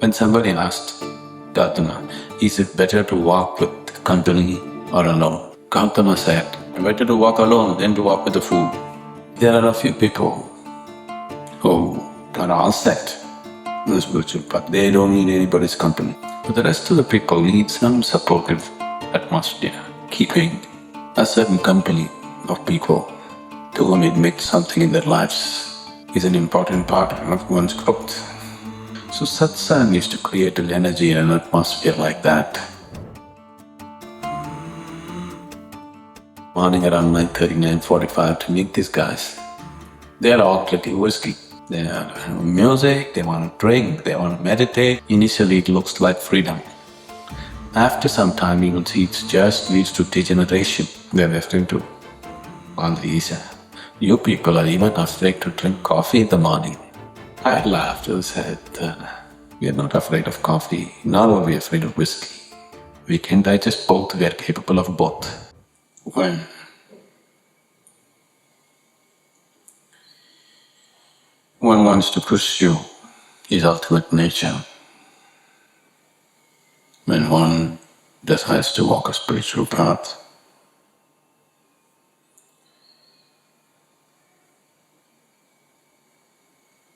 When somebody asked Gautama, is it better to walk with company or alone? Gautama said, better to walk alone than to walk with a fool. There are a few people who are all set in the spiritual path. They don't need anybody's company. But the rest of the people need some supportive atmosphere. Keeping a certain company of people to whom it makes something in their lives is an important part of one's growth. So satsang is to create an energy and an atmosphere like that. Morning around 9:30, 9:45 to meet these guys. They are all drinking whiskey. They are music, they want to drink, they want to meditate. Initially it looks like freedom. After some time you will see it just leads to degeneration. They are listening to all these. You people are even afraid to drink coffee in the morning. I laughed and said, we are not afraid of coffee, nor are we afraid of whiskey. We can digest both, we are capable of both. When one wants to pursue his ultimate nature, when one decides to walk a spiritual path,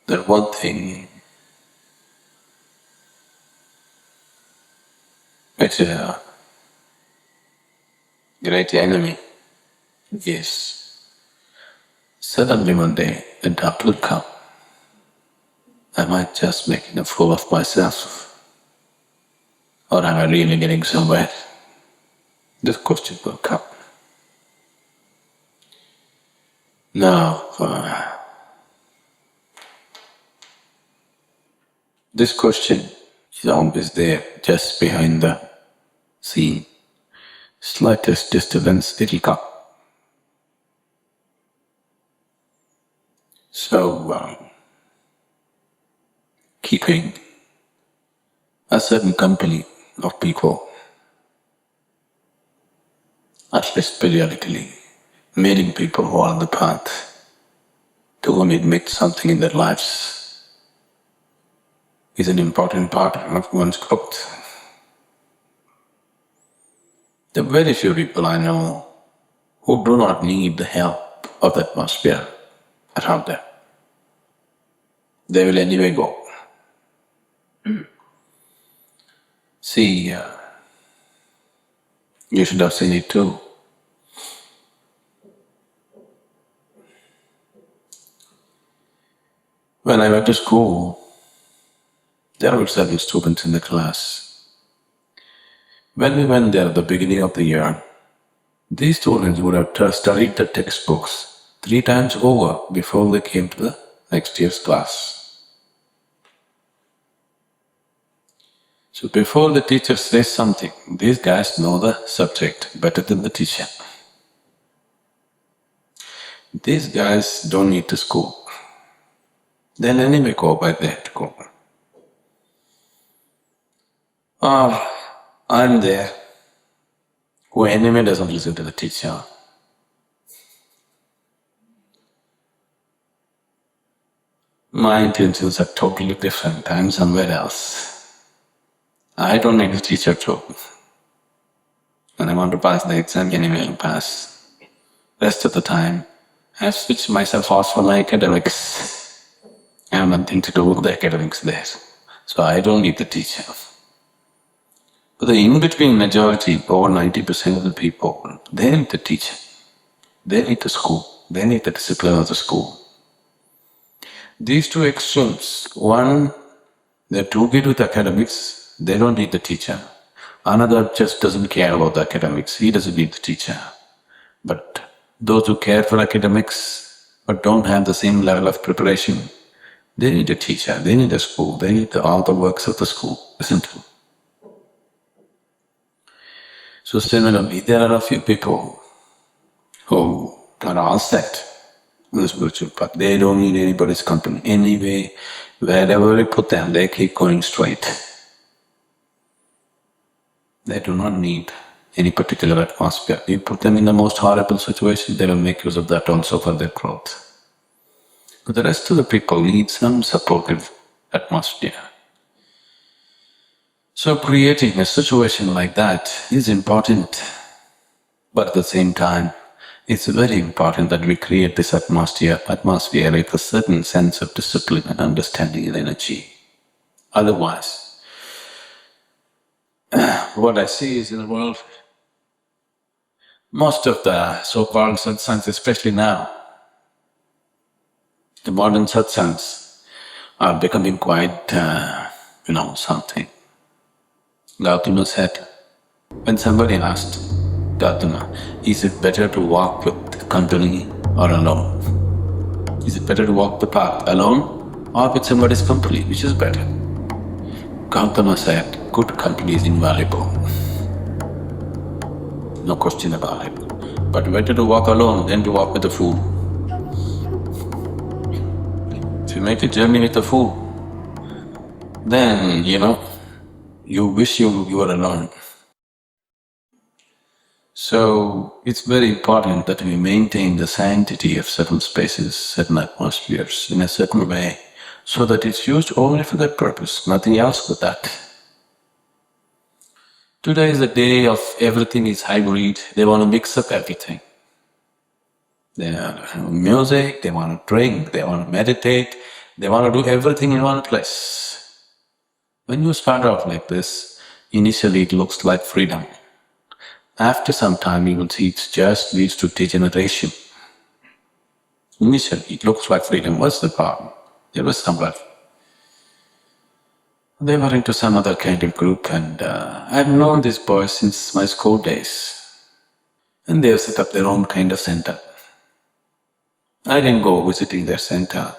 the one thing which is a great enemy is suddenly one day a doubt will come. Am I just making a fool of myself? Or am I really getting somewhere? This question will come. Now, this question is always there, just behind the scene. Slightest disturbance, it'll come. So, keeping a certain company of people, at least periodically, meeting people who are on the path, to whom it makes something in their lives, is an important part of one's growth. There are very few people I know who do not need the help of the atmosphere around them. They will anyway go. See, you should have seen it too. When I went to school, there were 7 students in the class. When we went there at the beginning of the year, these students would have studied the textbooks 3 times over before they came to the next year's class. So before the teacher says something, these guys know the subject better than the teacher. These guys don't need to school. They'll anyway go by they have to go. I'm there, who anyway doesn't listen to the teacher. My intentions are totally different. I'm somewhere else. I don't need the teacher too. When I want to pass the exam, anyway I'll pass. Rest of the time, I've switched myself off for my academics. I have nothing to do with the academics there. So I don't need the teacher. But the in-between majority, over 90% of the people, they need the teacher. They need the school. They need the discipline of the school. These 2 extremes, one, they're too good with academics, they don't need the teacher. Another just doesn't care about the academics, he doesn't need the teacher. But those who care for academics but don't have the same level of preparation, they need a teacher, they need a school, they need all the works of the school, isn't it? So similarly, there are a few people who are all set in the spiritual path. They don't need anybody's company. Anyway, wherever we put them, they keep going straight. They do not need any particular atmosphere. You put them in the most horrible situation, they will make use of that also for their growth. But the rest of the people need some supportive atmosphere. So creating a situation like that is important, but at the same time, it's very important that we create this atmosphere with a certain sense of discipline and understanding and energy. Otherwise, what I see is in the world, most of the so-called satsangs, especially now, the modern satsangs are becoming quite, something. Gautama said, when somebody asked Gautama, is it better to walk with company or alone? Is it better to walk the path alone or with somebody's company? Which is better? Gautama said, good company is invaluable. No question about it. But better to walk alone than to walk with a fool. If you make a journey with a fool, then, you wish you were alone. So, it's very important that we maintain the sanctity of certain spaces, certain atmospheres in a certain way, so that it's used only for that purpose, nothing else but that. Today is the day of everything is hybrid, they want to mix up everything. They want music, they want to drink, they want to meditate, they want to do everything in one place. When you start off like this, initially it looks like freedom. After some time you will see it just leads to degeneration. Initially it looks like freedom. What's the problem? There was somebody. They were into some other kind of group and I've known these boys since my school days. And they've set up their own kind of center. I didn't go visiting their center.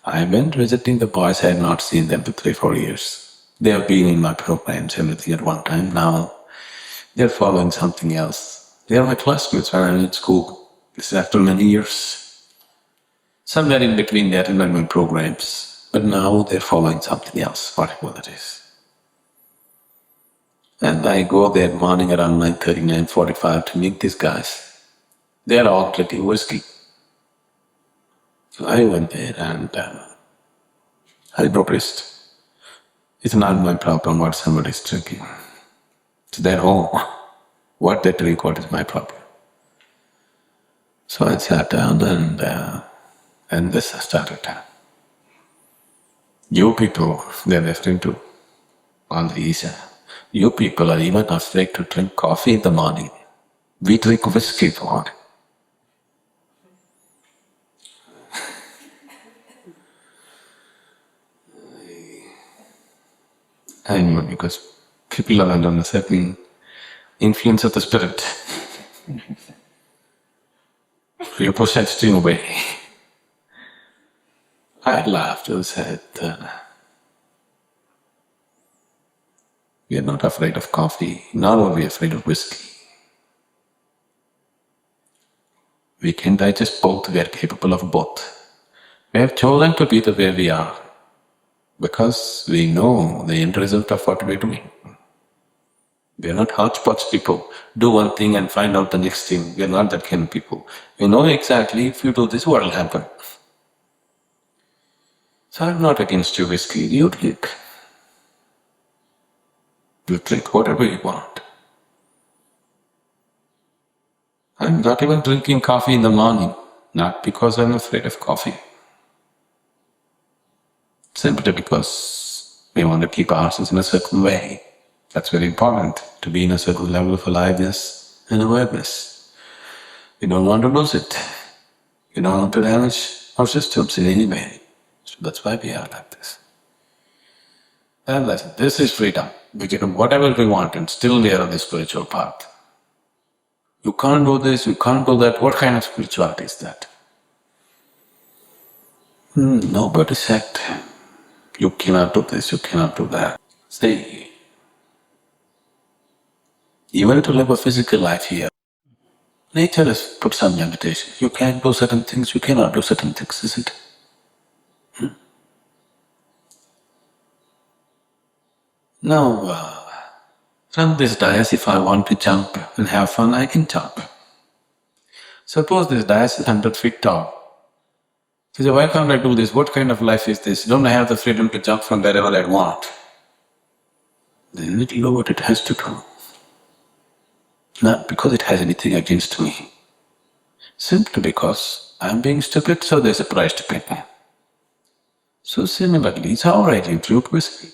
I went visiting the boys. I had not seen them for 3-4 years. They have been in my programs, everything at one time. Now they're following something else. They are my classmates when I'm in school. This is after many years. Somewhere in between they attended my programs, but now they're following something else, whatever it is. And I go there morning around 9:30, 9:45 to meet these guys. They're all drinking whiskey. So I went there and I noticed it's not my problem what somebody's drinking. It's their home. What they drink, what is my problem? So I sat down and this started. You people, they're referring to all these, you people are even afraid to drink coffee in the morning. We drink whiskey for morning. I know, because people are under a certain influence of the spirit. You're possessed in a way. I laughed and said, we are not afraid of coffee, nor are we afraid of whiskey. We can digest both, we are capable of both. We have chosen to be the way we are, because we know the end result of what we're doing. We are not hodgepodge people, do one thing and find out the next thing. We are not that kind of people. We know exactly if you do this, what will happen. So I'm not against your whiskey, you drink. You drink whatever you want. I'm not even drinking coffee in the morning, not because I'm afraid of coffee. Simply because we want to keep ourselves in a certain way. That's very important, to be in a certain level of aliveness and awareness. We don't want to lose it. We don't want to damage our systems in any way. So that's why we are like this. And this is freedom. We can do whatever we want and still we are on the spiritual path. You can't do this, you can't do that. What kind of spirituality is that? Nobody said, you cannot do this, you cannot do that. See, even to live a physical life here, nature has put some limitations. You can do certain things, you cannot do certain things, isn't it? Now, from this dais, if I want to jump and have fun, I can jump. Suppose this dais is 100 feet tall. You say, why can't I do this? What kind of life is this? Don't I have the freedom to jump from wherever I want? then it'll know what it has to do. Not because it has anything against me. Simply because I'm being stupid, so there's a price to pay. So similarly, it's alright, you drink whiskey.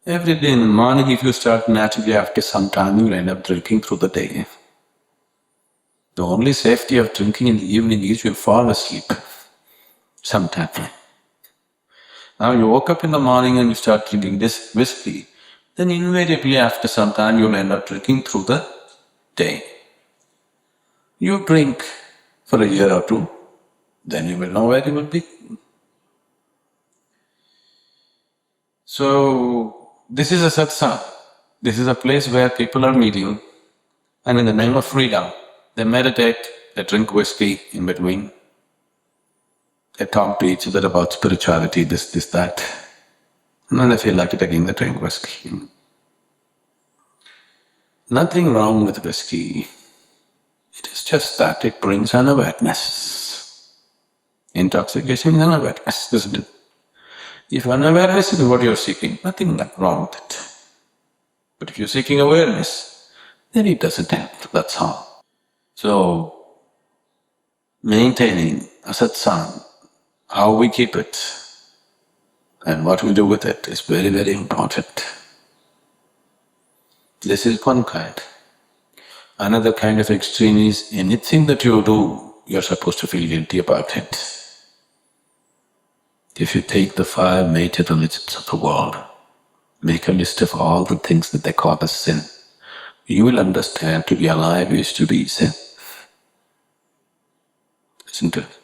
Every day in the morning, if you start naturally, after some time you'll end up drinking through the day. The only safety of drinking in the evening is you fall asleep sometime. Now you woke up in the morning and you start drinking this whiskey, then invariably after some time you'll end up drinking through the day. You drink for a year or two, then you will know where you will be. So, this is a satsang. This is a place where people are meeting, and in the name of freedom, they meditate, they drink whiskey in between, they talk to each other about spirituality, this, that, and then they feel like it again, they drink whiskey. Nothing wrong with whiskey. It is just that it brings unawareness. Intoxication is unawareness, isn't it? If unawareness is what you're seeking, nothing wrong with it. But if you're seeking awareness, then it doesn't help, that's all. So, maintaining a satsang, how we keep it and what we do with it is very, very important. This is one kind. Another kind of extreme is anything that you do, you're supposed to feel guilty about it. If you take the 5 major religions of the world, make a list of all the things that they call as sin, you will understand to be alive is to be sin. Isn't it?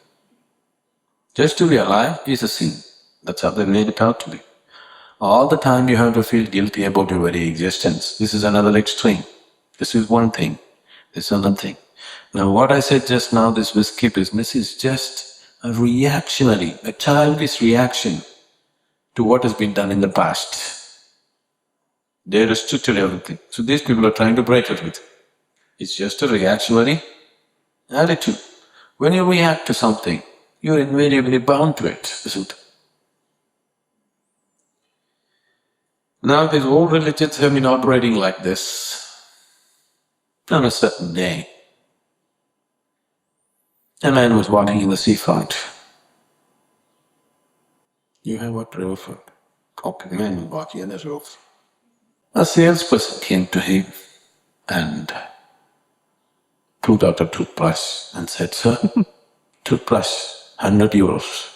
Just to be alive is a sin. That's how they made it out to be. All the time you have to feel guilty about your very existence. This is another extreme. This is one thing. This is another thing. Now what I said just now, this whiskey business is just a reactionary, a childish reaction to what has been done in the past. They restricted everything. So these people are trying to break it with it. It's just a reactionary attitude. When you react to something, you're invariably bound to it, isn't it? Now these old religions have been operating like this. On a certain day, a man was walking in the seafront. You have what riverfront? Okay, man was walking in the riverfront. A salesperson came to him and pulled out a toothbrush and said, "Sir, toothbrush, 100 euros.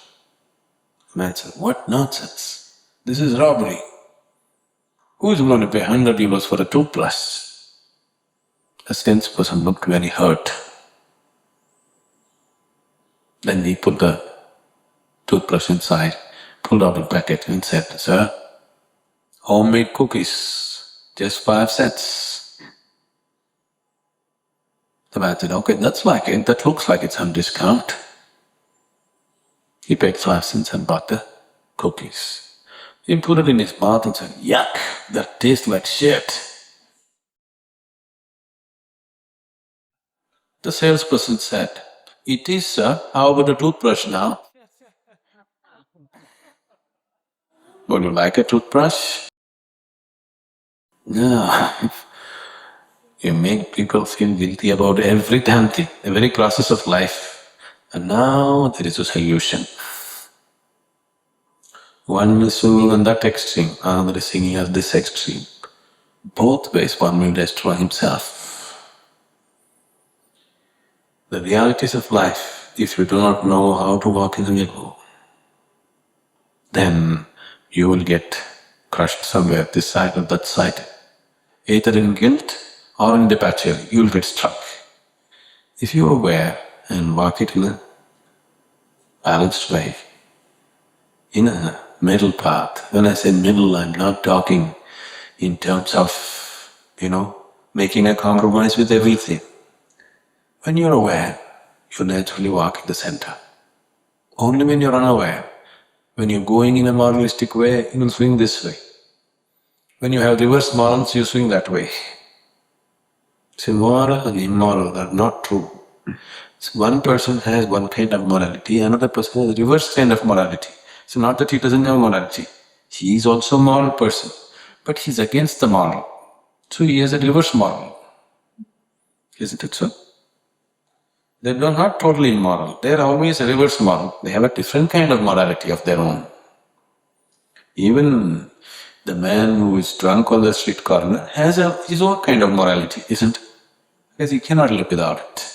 The man said, "What nonsense? This is robbery. Who's going to pay 100 euros for a toothbrush?" The salesperson looked very hurt. Then he put the toothbrush inside, pulled out a packet and said, "Sir, homemade cookies, just 5 cents. The man said, "Okay, that's like it, that looks like it's on discount." He paid 5 cents and bought the cookies. He put it in his mouth and said, "Yuck, that tastes like shit." The salesperson said, "It is, sir. How about a toothbrush now?" Would you like a toothbrush? No. You make people feel guilty about every damn thing, the very process of life. And now there is a solution. One is swinging on that extreme, another is swinging at this extreme. Both ways one will destroy himself. The realities of life, if you do not know how to walk in the middle, then you will get crushed somewhere, this side or that side. Either in guilt or in departure, you will get stuck. If you are aware and walk it in a balanced way, in a middle path, when I say middle, I'm not talking in terms of, making a compromise with everything. When you're aware, you naturally walk in the center. Only when you're unaware, when you're going in a moralistic way, you will swing this way. When you have reverse morals, you swing that way. So moral and immoral are not true. So one person has one kind of morality, another person has a reverse kind of morality. So not that he doesn't have morality. He is also a moral person. but he's against the moral. So he has a reverse moral. Isn't it so? They're not totally immoral. They're always a reverse moral. They have a different kind of morality of their own. Even the man who is drunk on the street corner has his own kind of morality, isn't it? Because he cannot live without it.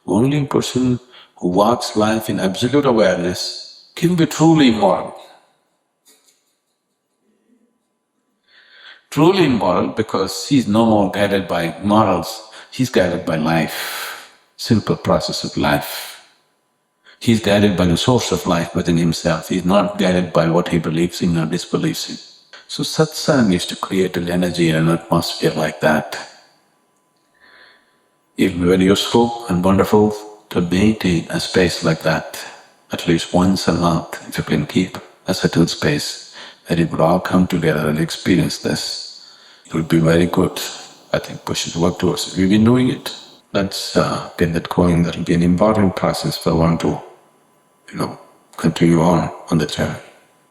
Only a person who walks life in absolute awareness can be truly immoral. Truly immoral because he's no more guided by morals, he's guided by life, simple process of life. He's guided by the source of life within himself. He's not guided by what he believes in or disbelieves in. So satsang is to create an energy and an atmosphere like that. It will be very useful and wonderful to maintain a space like that, at least once a month, if you can keep a certain space, that it would all come together and experience this. It would be very good. I think we should work towards it. We've been doing it. Let's get that going. That will be an important process for one to, continue on the journey.